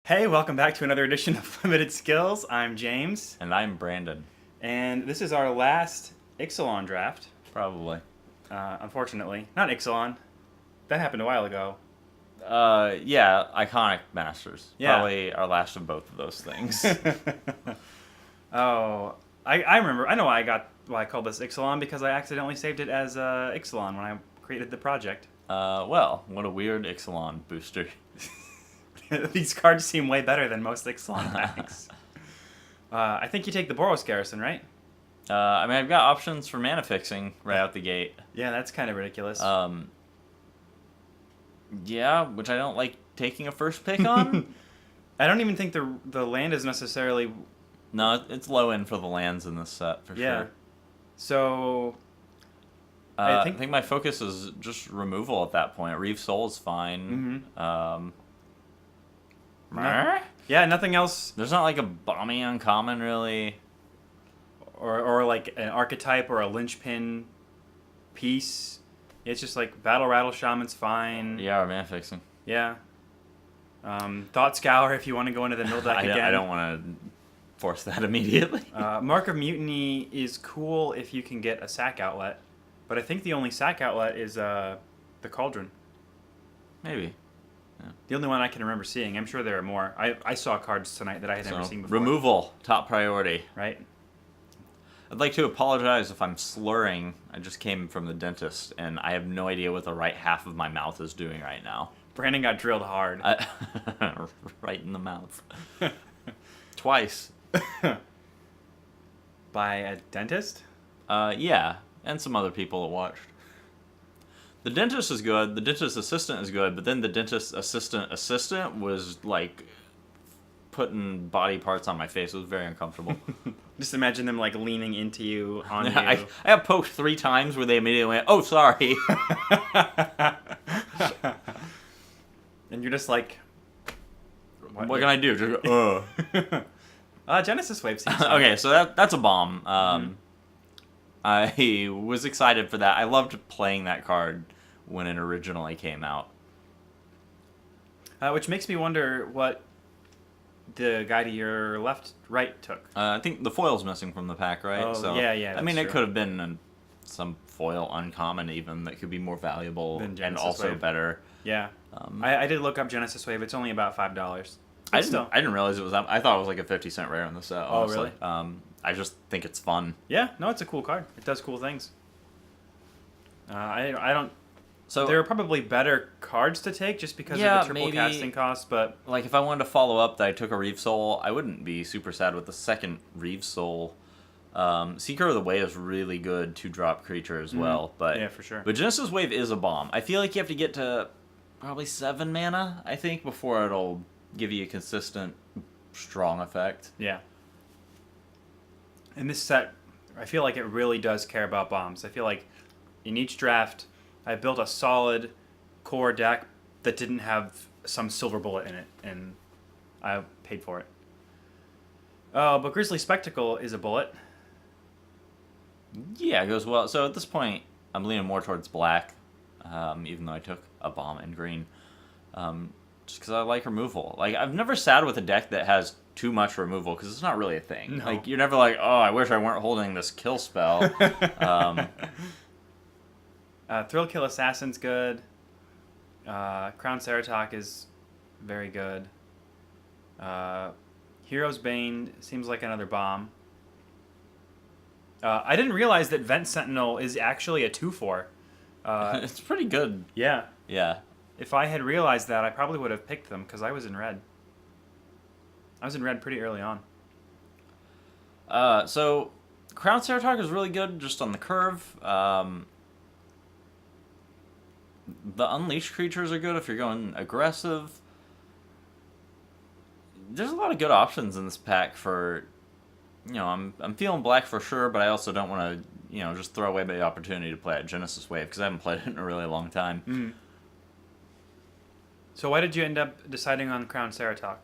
Hey, welcome back to another edition of Limited Skills. I'm James, And I'm Brandon. and this is our last Ixalan draft. Probably. Unfortunately, not Ixalan. That happened a while ago. Yeah, Iconic Masters. Yeah. Probably our last of both of those things. Oh, I remember. I know why I called this Ixalan because I accidentally saved it as Ixalan when I created the project. Well, what a weird Ixalan booster. These cards seem way better than most Ixalan packs. I think you take the Boros Garrison, right? I mean, I've got options for mana fixing right out the gate. Yeah, that's kind of ridiculous. Yeah, which I don't like taking a first pick on. I don't even think the land is necessarily... No, it's low end for the lands in this set, for sure. So... I think my focus is just removal at that point. Reeve Soul is fine. Mm-hmm. Yeah, nothing else. There's not like a bomby uncommon, really. Or like an archetype or a linchpin piece. It's just like Battle Rattle Shaman's fine. Yeah, or mana fixing. Yeah. Thought Scour if you want to go into the mill deck again. I don't want to force that immediately. Mark of Mutiny is cool if you can get a sack outlet. But I think the only sack outlet is the Cauldron. Maybe. Yeah. The only one I can remember seeing. I'm sure there are more. I saw cards tonight that I had never seen before. Removal, top priority. Right. I'd like to apologize if I'm slurring. I just came from the dentist, and I have no idea what the right half of my mouth is doing right now. Brandon got drilled hard. Right in the mouth. Twice. By a dentist? Yeah, and some other people that watched. The dentist is good, the dentist assistant is good, but then the dentist assistant was, like, putting body parts on my face. It was very uncomfortable. Just imagine them, like, leaning into you, on you. I got poked 3 times where they immediately went, "Oh, sorry." And you're just like... What can I do? Just go, Genesis Wave seems fun. Okay, so that's a bomb. I was excited for that. I loved playing that card when it originally came out. Which makes me wonder what the guy to your right took. I think the foil's missing from the pack, right? Oh, so, yeah, I mean, that's it true. could have been some foil uncommon even that could be more valuable Than and Genesis also Wave. better. Yeah. I did look up Genesis Wave. It's only about $5. I didn't realize it was that. I thought it was like a 50-cent rare in the set. Honestly. Oh, really? I just think it's fun. Yeah, no, it's a cool card. It does cool things. I don't... So there are probably better cards to take just because of the triple casting cost, but... Like, if I wanted to follow up that I took a Reeve Soul, I wouldn't be super sad with the second Reeve Soul. Seeker of the Way is really good to drop creature as well. But yeah, for sure. But Genesis Wave is a bomb. I feel like you have to get to probably 7 mana, I think, before it'll give you a consistent, strong effect. Yeah. In this set, I feel like it really does care about bombs. I feel like in each draft, I built a solid core deck that didn't have some silver bullet in it, and I paid for it. But Grizzly Spectacle is a bullet. Yeah, it goes well. So at this point, I'm leaning more towards black, even though I took a bomb in green. Just because I like removal. Like, I've never sat with a deck that has too much removal, because it's not really a thing. No. Like, you're never like, oh, I wish I weren't holding this kill spell. Thrill Kill Assassin's good. Crown Ceratok is very good. Hero's Bane seems like another bomb. I didn't realize that Vent Sentinel is actually a 2/4. It's pretty good. Yeah. Yeah. If I had realized that, I probably would have picked them because I was in red. I was in red pretty early on. So Crown Ceratok is really good just on the curve. The unleashed creatures are good if you're going aggressive. There's a lot of good options in this pack for, I'm feeling black for sure, but I also don't want to, just throw away the opportunity to play at Genesis Wave because I haven't played it in a really long time. Mm. So why did you end up deciding on Crown Ceratok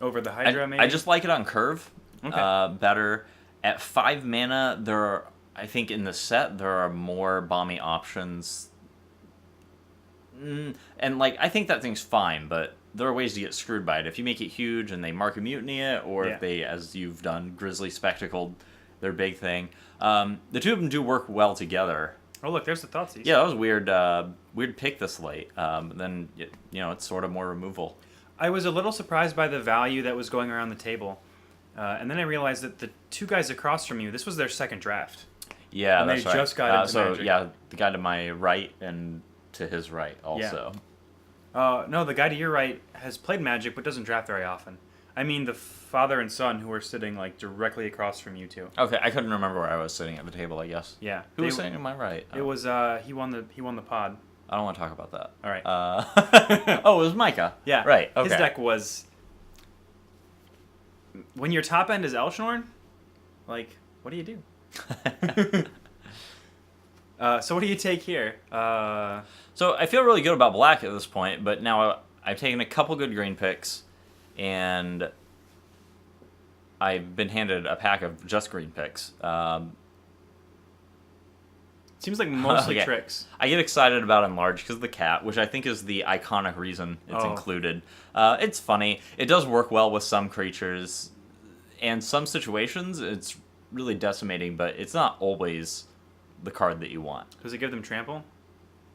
over the Hydra? Maybe I just like it on curve. Okay. Better at 5 mana. I think in the set there are more bomby options. And, like, I think that thing's fine, but there are ways to get screwed by it. If you make it huge and they mark a mutiny it, or Yeah. if they, as you've done, Grizzly Spectacled their big thing. The two of them do work well together. Oh, look, there's the Thoughtseizes. Yeah, that was weird. Weird pick this late. Then it's sort of more removal. I was a little surprised by the value that was going around the table. And then I realized that the two guys across from you, this was their second draft. Yeah, And that's they right. just got into so Magic. yeah, the guy to my right and to his right also. No, the guy to your right has played Magic but doesn't draft very often. I mean the father and son who are sitting like directly across from you two. Okay, I couldn't remember where I was sitting at the table. I guess. Yeah. Who was sitting to my right? It was he won the pod. I don't want to talk about that. All right. Oh, it was Micah. Yeah. Right. Okay. His deck was when your top end is Elesh Norn, like what do you do? So what do you take here? So I feel really good about black at this point, but now I've taken a couple good green picks, and I've been handed a pack of just green picks. Seems like mostly Okay. tricks. I get excited about Enlarge because of the cat, which I think is the iconic reason it's Oh. included. It's funny. It does work well with some creatures, and some situations it's really decimating, but it's not always the card that you want. Does it give them trample?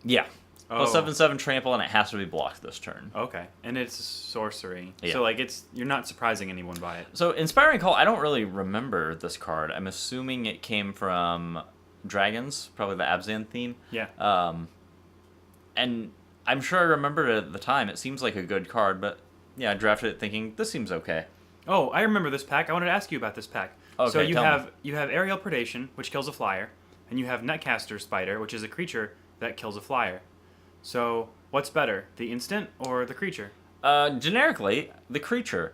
Yeah. Oh. Plus 7/7 trample, and it has to be blocked this turn. Okay, and it's sorcery. Yeah. So like you're not surprising anyone by it. So Inspiring Call, I don't really remember this card. I'm assuming it came from Dragons, probably the Abzan theme. Yeah. And I'm sure I remembered it at the time. It seems like a good card, but yeah, I drafted it thinking this seems okay. Oh, I remember this pack. I wanted to ask you about this pack. Okay, so you tell have me. you have Aerial Predation, which kills a flyer, and you have Netcaster Spider, which is a creature that kills a flyer. So what's better, the instant or the creature? Generically, the creature.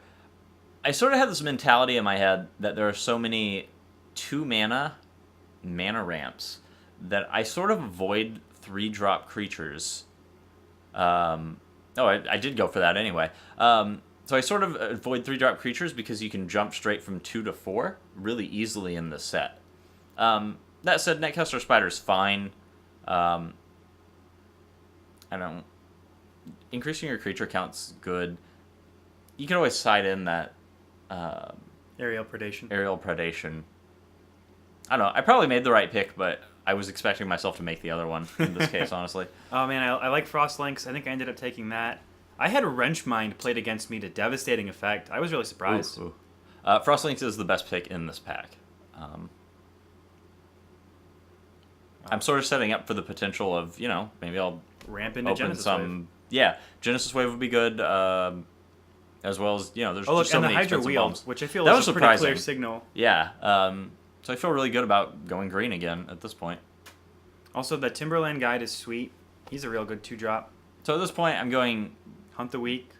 I sort of had this mentality in my head that there are so many 2-mana ramps that I sort of avoid 3-drop creatures. I did go for that anyway. So I sort of avoid 3-drop creatures because you can jump straight from 2 to 4 really easily in this set. That said, Netcaster Spider's fine. I don't. Increasing your creature count's good. You can always side in that Aerial Predation. Aerial Predation. I don't know. I probably made the right pick, but I was expecting myself to make the other one in this case, honestly. Oh man, I like Frostlinks. I think I ended up taking that. I had Wrenchmind played against me to devastating effect. I was really surprised. Ooh. Frostlinks is the best pick in this pack. I'm sort of setting up for the potential of, maybe I'll Ramp into open Genesis some. Wave. Yeah, Genesis Wave would be good, as well as, there's Oh look, just so and the many Hydra expensive Wheel, bombs. which I feel That is was a pretty clear surprising. signal. Yeah, so I feel really good about going green again at this point. Also, the Timberland Guide is sweet. He's a real good 2-drop. So at this point, I'm going, Hunt the Weak.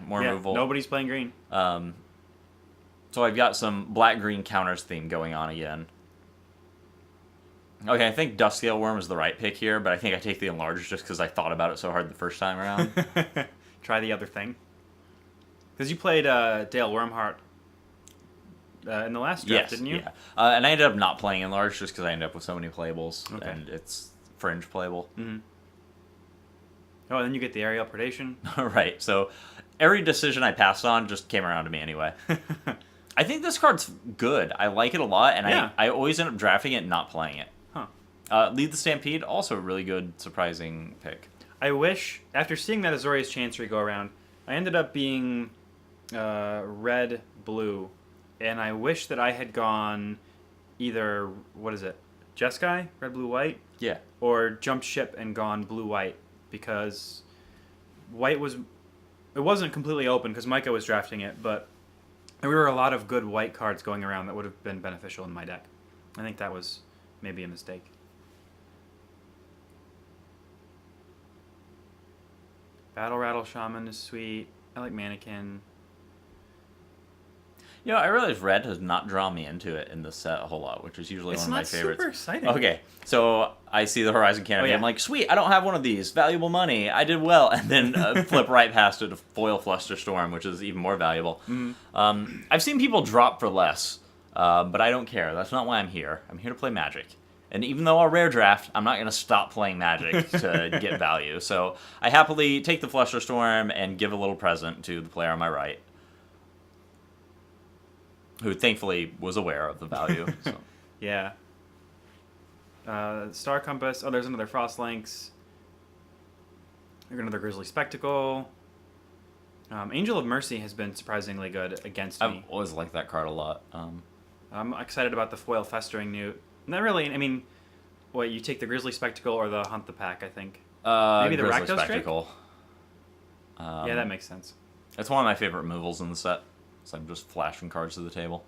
more removal. Nobody's playing green. So I've got some black-green counters theme going on again. Okay, I think Duskscale Worm is the right pick here, but I think I take the Enlarge just because I thought about it so hard the first time around. Try the other thing. Because you played Dale Wormheart in the last draft, Yes, didn't you? yeah. And I ended up not playing Enlarge just because I ended up with so many playables, Okay. and it's fringe playable. Mm-hmm. Oh, and then you get the Aerial Predation. Right, so every decision I passed on just came around to me anyway. I think this card's good. I like it a lot, and Yeah. I always end up drafting it and not playing it. Huh. Lead the Stampede, also a really good, surprising pick. I wish, after seeing that Azorius Chancery go around, I ended up being red-blue, and I wish that I had gone either, Jeskai, red-blue-white, Yeah. or jumped ship and gone blue-white, because white it wasn't completely open because Micah was drafting it, but there were a lot of good white cards going around that would have been beneficial in my deck. I think that was maybe a mistake. Battle Rattle Shaman is sweet. I like Mannequin. I realize red has not drawn me into it in this set a whole lot, which is usually It's one of my not favorites. super exciting. Okay, so I see the Horizon Canopy. yeah. I'm like, sweet, I don't have one of these. Valuable money. I did well. And then flip right past it to foil Flusterstorm, which is even more valuable. I've seen people drop for less, but I don't care. That's not why I'm here. I'm here to play Magic. And even though I'll rare draft, I'm not going to stop playing Magic to get value. So I happily take the Fluster Storm and give a little present to the player on my right, who thankfully was aware of the value. So. Yeah. Star Compass. Oh, there's another Frost Lynx. There's another Grizzly Spectacle. Angel of Mercy has been surprisingly good against me. I've always liked that card a lot. I'm excited about the foil Festering Newt. Not really. I mean, what, you take the Grizzly Spectacle or the Hunt the Pack, I think. Maybe the Grizzly Rakdos Drake? Spectacle. Yeah, that makes sense. It's one of my favorite removals in the set. So I'm just flashing cards to the table.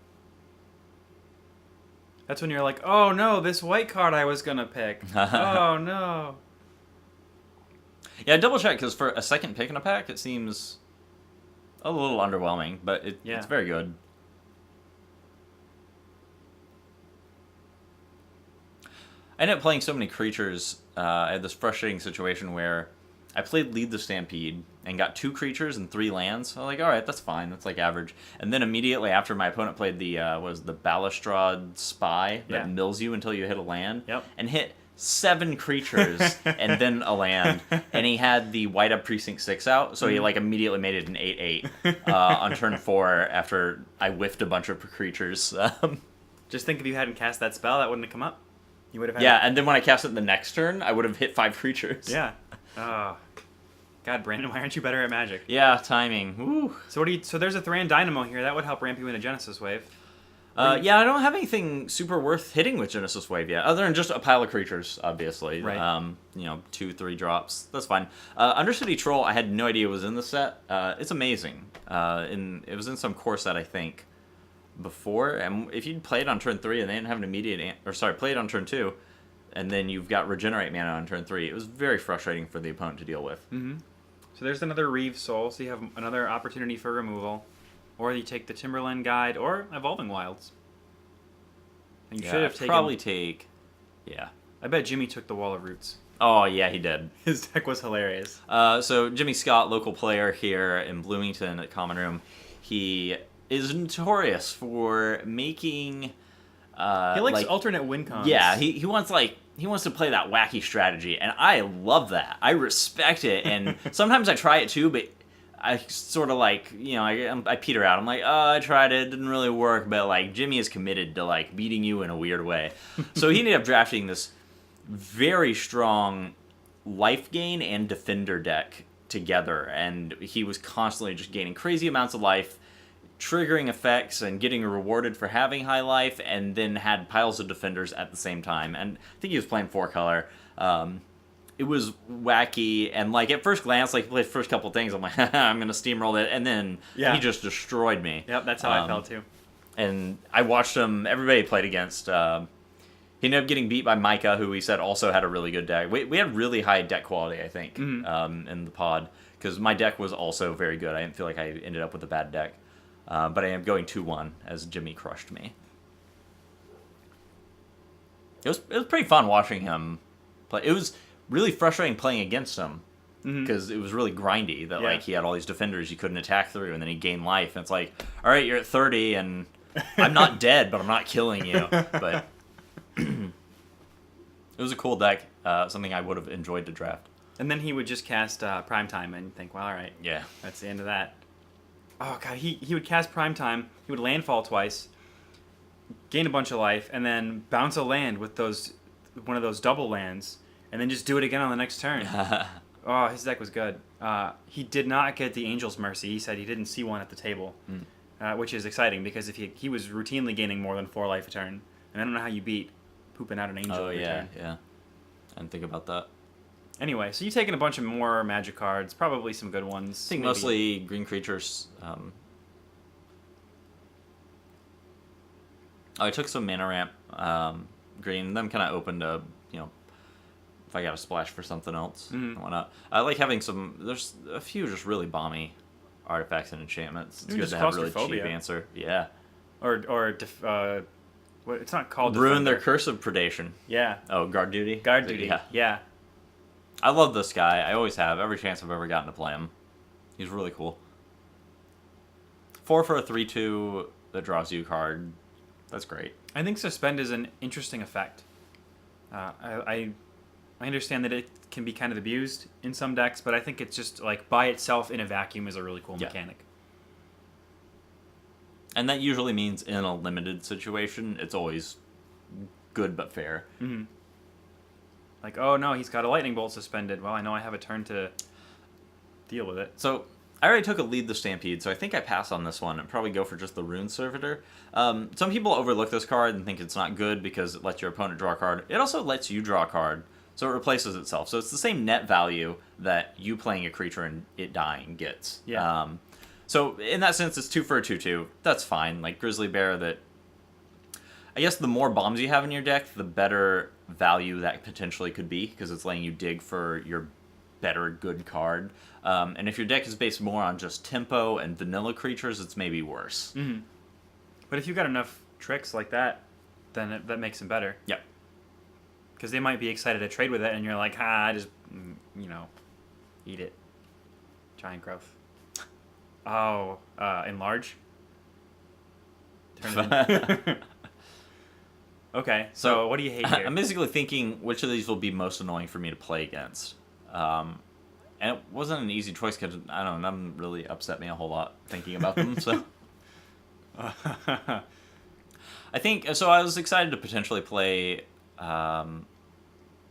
That's when you're like, oh no, this white card I was going to pick. Oh no. Yeah, double check, because for a second pick in a pack, it seems a little underwhelming, but it's very good. I ended up playing so many creatures. I had this frustrating situation where I played Lead the Stampede and got 2 creatures and 3 lands. I was like, all right, that's fine. That's like average. And then immediately after, my opponent played the Balustrade Spy that mills you until you hit a land. Yep. And hit 7 creatures and then a land. And he had the White Up Precinct 6 out, so he like immediately made it an 8/8 on turn 4 after I whiffed a bunch of creatures. Just think if you hadn't cast that spell, that wouldn't have come up. You would have had and then when I cast it the next turn, I would have hit 5 creatures. Yeah. Oh. God, Brandon, why aren't you better at Magic? Yeah, timing. Woo. So there's a Thran Dynamo here. That would help ramp you into Genesis Wave. Yeah, I don't have anything super worth hitting with Genesis Wave yet, other than just a pile of creatures, obviously. Right. 2, 3 drops. That's fine. Undercity Troll, I had no idea was in the set. It's amazing. It was in some core set, I think, before. And if you'd played on turn 3 and they didn't have an immediate... played on turn 2, and then you've got Regenerate mana on turn 3, it was very frustrating for the opponent to deal with. Mm-hmm. So there's another Reeve Soul, so you have another opportunity for removal. Or you take the Timberland Guide, or Evolving Wilds. And you should have taken... probably take... Yeah. I bet Jimmy took the Wall of Roots. Oh, yeah, he did. His deck was hilarious. So Jimmy Scott, local player here in Bloomington at Common Room, he is notorious for making... he likes alternate win cons. Yeah, he wants to play that wacky strategy, and I love that. I respect it, and sometimes I try it too, but I sort of I peter out. I'm like, oh, I tried it, didn't really work, but Jimmy is committed to beating you in a weird way. So he ended up drafting this very strong life gain and defender deck together, and he was constantly just gaining crazy amounts of life, triggering effects and getting rewarded for having high life, and then had piles of defenders at the same time. And I think he was playing 4-color. It was wacky, and at first glance, he played the first couple things, I'm like, I'm gonna steamroll it, and then he just destroyed me. Yep, that's how I felt too. And I watched him. Everybody he played against. He ended up getting beat by Micah, who he said also had a really good deck. We had really high deck quality, I think, in the pod, because my deck was also very good. I didn't feel like I ended up with a bad deck. But I am going 2-1 as Jimmy crushed me. It was pretty fun watching him play. It was really frustrating playing against him because it was really grindy that he had all these defenders you couldn't attack through, and then he gained life. And it's like, all right, you're at 30, and I'm not dead, but I'm not killing you. But it was a cool deck, something I would have enjoyed to draft. And then he would just cast Primetime and think, well, all right, yeah, that's the end of that. Oh, God, he would cast Primetime, he would landfall twice, gain a bunch of life, and then bounce a land with one of those double lands, and then just do it again on the next turn. Oh, his deck was good. He did not get the Angel's Mercy. He said he didn't see one at the table, which is exciting, because if he was routinely gaining more than 4 life a turn, and I don't know how you beat pooping out an Angel every turn. Yeah. I didn't think about that. Anyway, so you've taken a bunch of more Magic cards, probably some good ones. I think mostly green creatures. I took some mana ramp green. Them kind of opened a, if I got a splash for something else and whatnot. I like having some. There's a few just really bomby artifacts and enchantments. It's good to have a really cheap answer. Yeah. What, it's not called Ruin Defender. their Curse of Predation. Yeah. Oh, Guard Duty? Guard Duty. Yeah. I love this guy. I always have. Every chance I've ever gotten to play him. He's really cool. 4 for a 3/2 that draws you a card. That's great. I think Suspend is an interesting effect. I understand that it can be kind of abused in some decks, but I think it's just like by itself in a vacuum is a really cool mechanic. And that usually means in a limited situation, it's always good but fair. Mm-hmm. Like, oh no, he's got a lightning bolt suspended. Well, I know I have a turn to deal with it. So I already took a lead the Stampede, so I think I pass on this one and probably go for just the Rune Servitor. Some people overlook this card and think it's not good because it lets your opponent draw a card. It also lets you draw a card, so it replaces itself. So it's the same net value that you playing a creature and it dying gets. Yeah. So in that sense, it's 2 for a 2/2. That's fine. Like Grizzly Bear, that I guess the more bombs you have in your deck, the better value that potentially could be, because it's letting you dig for your better good card. And if your deck is based more on just tempo and vanilla creatures, it's maybe worse. Mm-hmm. But if you've got enough tricks like that, then that makes them better. Yep. Because they might be excited to trade with it, and you're like, I just, eat it. Giant growth. Oh, enlarge? Turn it in. Okay, so what do you hate here? I'm basically thinking which of these will be most annoying for me to play against. And it wasn't an easy choice because, I don't know, none really upset me a whole lot thinking about them, so... I think, so I was excited to potentially play that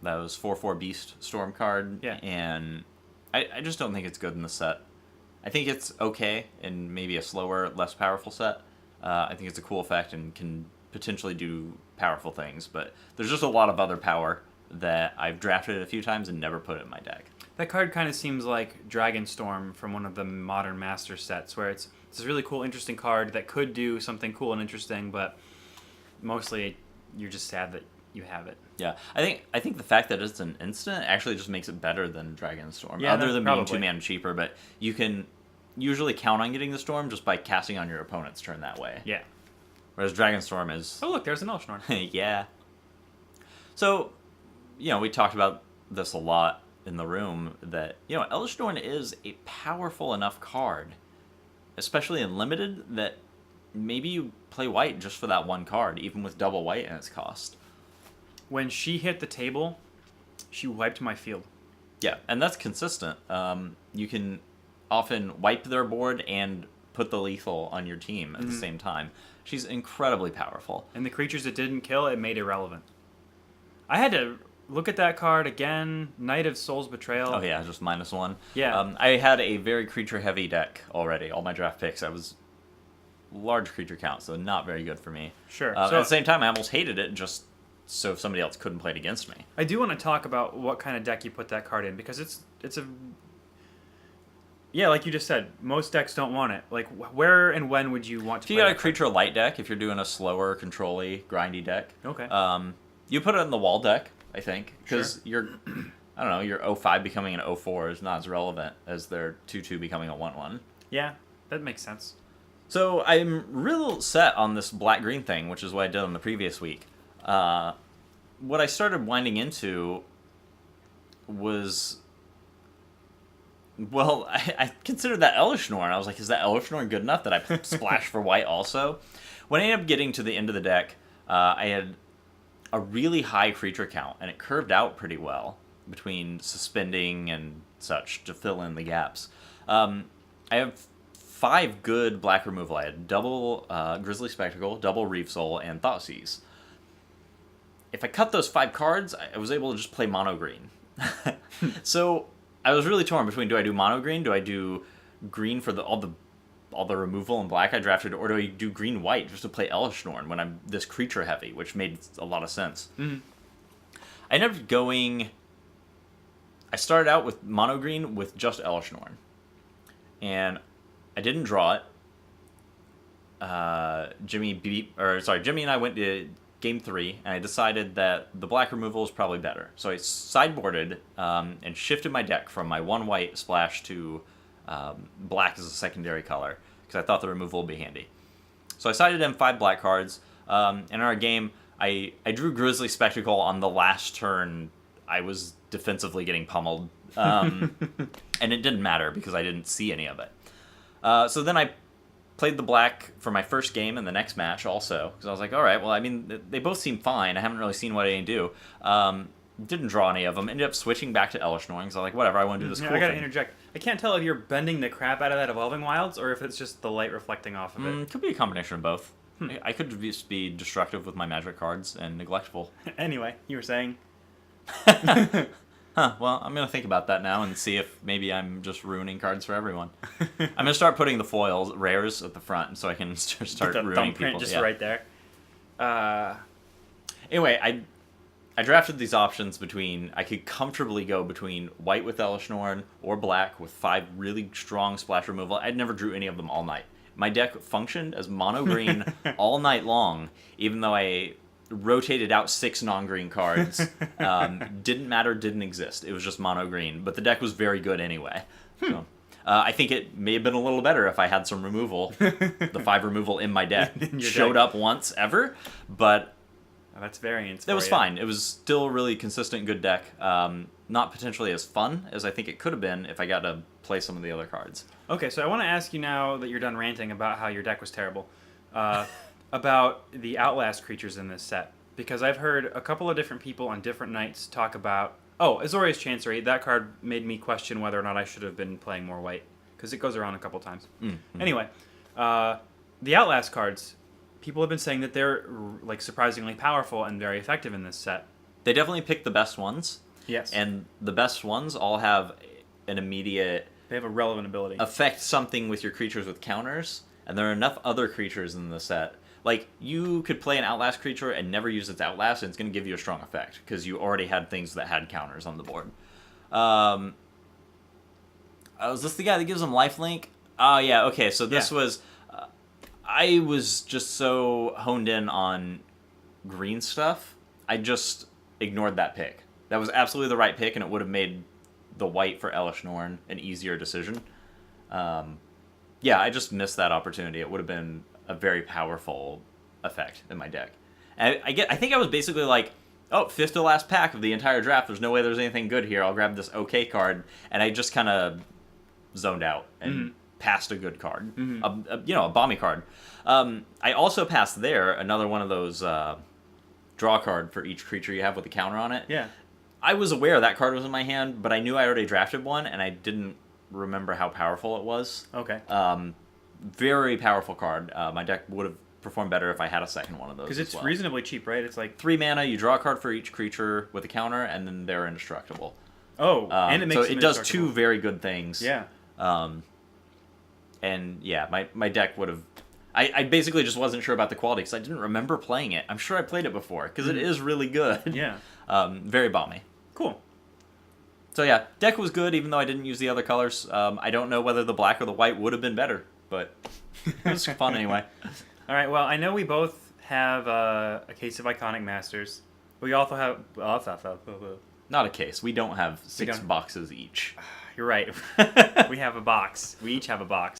was 4/4 Beast Storm card, yeah. And I just don't think it's good in the set. I think it's okay in maybe a slower, less powerful set. I think it's a cool effect and can potentially do powerful things, but there's just a lot of other power that I've drafted a few times and never put in my deck. That card kind of seems like Dragonstorm from one of the Modern Master sets, where it's a really cool, interesting card that could do something cool and interesting, but mostly you're just sad that you have it. Yeah, I think the fact that it's an instant actually just makes it better than Dragonstorm. Yeah, other than being probably 2 mana cheaper, but you can usually count on getting the Storm just by casting on your opponent's turn that way. Yeah. Whereas Dragonstorm is... Oh, look, there's an Elesh Norn. Yeah. So, we talked about this a lot in the room, that, Elesh Norn is a powerful enough card, especially in Limited, that maybe you play white just for that one card, even with double white in its cost. When she hit the table, she wiped my field. Yeah, and that's consistent. You can often wipe their board and put the lethal on your team at the same time. She's incredibly powerful. And the creatures it didn't kill, it made irrelevant. I had to look at that card again, Knight of Soul's Betrayal. Oh yeah, just -1. Yeah. I had a very creature-heavy deck already. All my draft picks, I was large creature count, so not very good for me. Sure. At the same time, I almost hated it just so somebody else couldn't play it against me. I do want to talk about what kind of deck you put that card in, because it's a... Yeah, like you just said, most decks don't want it. Like, where and when would you want to play If you got a that creature light deck, if you're doing a slower, control-y, grindy deck, Okay. You put it in the wall deck, I think, because Sure. your 05 becoming an 04 is not as relevant as their 2/2 becoming a 1/1. Yeah, that makes sense. So I'm real set on this black-green thing, which is what I did on the previous week. What I started winding into was... Well, I considered that Elesh Norn. I was like, is that Elesh Norn good enough that I splash for white also? When I ended up getting to the end of the deck, I had a really high creature count, and it curved out pretty well between suspending and such to fill in the gaps. I have 5 good black removal. I had double Grizzly Spectacle, double Reef Soul, and Thoughtseize. If I cut those 5 cards, I was able to just play mono green. So I was really torn between, do I do mono green, do I do green for all the removal and black I drafted, or do I do green white just to play Elesh Norn when I'm this creature heavy, which made a lot of sense. Mm-hmm. I ended up going... I started out with mono green with just Elesh Norn, and I didn't draw it. Jimmy and I went to Game 3, and I decided that the black removal is probably better. So I sideboarded and shifted my deck from my 1 white splash to black as a secondary color, because I thought the removal would be handy. So I sided in 5 black cards. In our game, I drew Grizzly Spectacle on the last turn. I was defensively getting pummeled, and it didn't matter because I didn't see any of it. So then I played the black for my first game in the next match also, because I was like, all right, well, I mean, they both seem fine. I haven't really seen what they do. Didn't draw any of them. Ended up switching back to Elesh Norn, because I was like, whatever, I want to do this Yeah, cool I gotta thing. interject. I can't tell if you're bending the crap out of that Evolving Wilds or if it's just the light reflecting off of it. Could be a combination of both. I could just be destructive with my magic cards and neglectful. Anyway, you were saying? Huh, well, I'm going to think about that now and see if maybe I'm just ruining cards for everyone. I'm going to start putting the foils, rares, at the front so I can start the ruining thumbprint people. just Yeah. right there. Anyway, I drafted these options between, I could comfortably go between white with Elesh Norn or black with 5 really strong splash removal. I never drew any of them all night. My deck functioned as mono green all night long, even though I rotated out 6 non-green cards. Didn't matter, didn't exist. It was just mono green, but the deck was very good anyway. So, I think it may have been a little better if I had some removal, the 5 removal in my deck. In your Showed deck. up once ever, but Oh, that's variance. it was for you. fine. It was still a really consistent, good deck. Not potentially as fun as I think it could have been if I got to play some of the other cards. Okay, so I want to ask you now that you're done ranting about how your deck was terrible, about the Outlast creatures in this set. Because I've heard a couple of different people on different nights talk about... Oh, Azorius Chancery. That card made me question whether or not I should have been playing more white. Because it goes around a couple times. Anyway, the Outlast cards... People have been saying that they're like surprisingly powerful and very effective in this set. They definitely picked the best ones. Yes. And the best ones all have an immediate They have a relevant ability. affect something with your creatures with counters, and there are enough other creatures in the set. Like, you could play an Outlast creature and never use its Outlast, and it's going to give you a strong effect, because you already had things that had counters on the board. Was this the guy that gives them lifelink? Oh, yeah, okay, so this was... I was just so honed in on green stuff, I just ignored that pick. That was absolutely the right pick, and it would have made the white for Elesh Norn an easier decision. Yeah, I just missed that opportunity. It would have been a very powerful effect in my deck. And I think I was basically like, oh, 5th to last pack of the entire draft. There's no way there's anything good here. I'll grab this okay card. And I just kind of zoned out and passed a good card. A bomby card. I also passed there another one of those draw card for each creature you have with a counter on it. Yeah. I was aware that card was in my hand, but I knew I already drafted one, and I didn't remember how powerful it was. Okay. Very powerful card. My deck would have performed better if I had a second one of those. Because it's as well. reasonably cheap, right? It's like 3 mana, you draw a card for each creature with a counter, and then they're indestructible. and it makes so them it does indestructible. 2 very good things. Yeah. And yeah, my deck would have... I basically just wasn't sure about the quality because I didn't remember playing it. I'm sure I played it before because it is really good. Yeah. Very balmy. Cool. So yeah, deck was good even though I didn't use the other colors. I don't know whether the black or the white would have been better, but it was fun anyway. All right. Well, I know we both have a case of Iconic Masters. We also have. Not a case. We don't have 6 don't. boxes each. You're right. We have a box. We each have a box.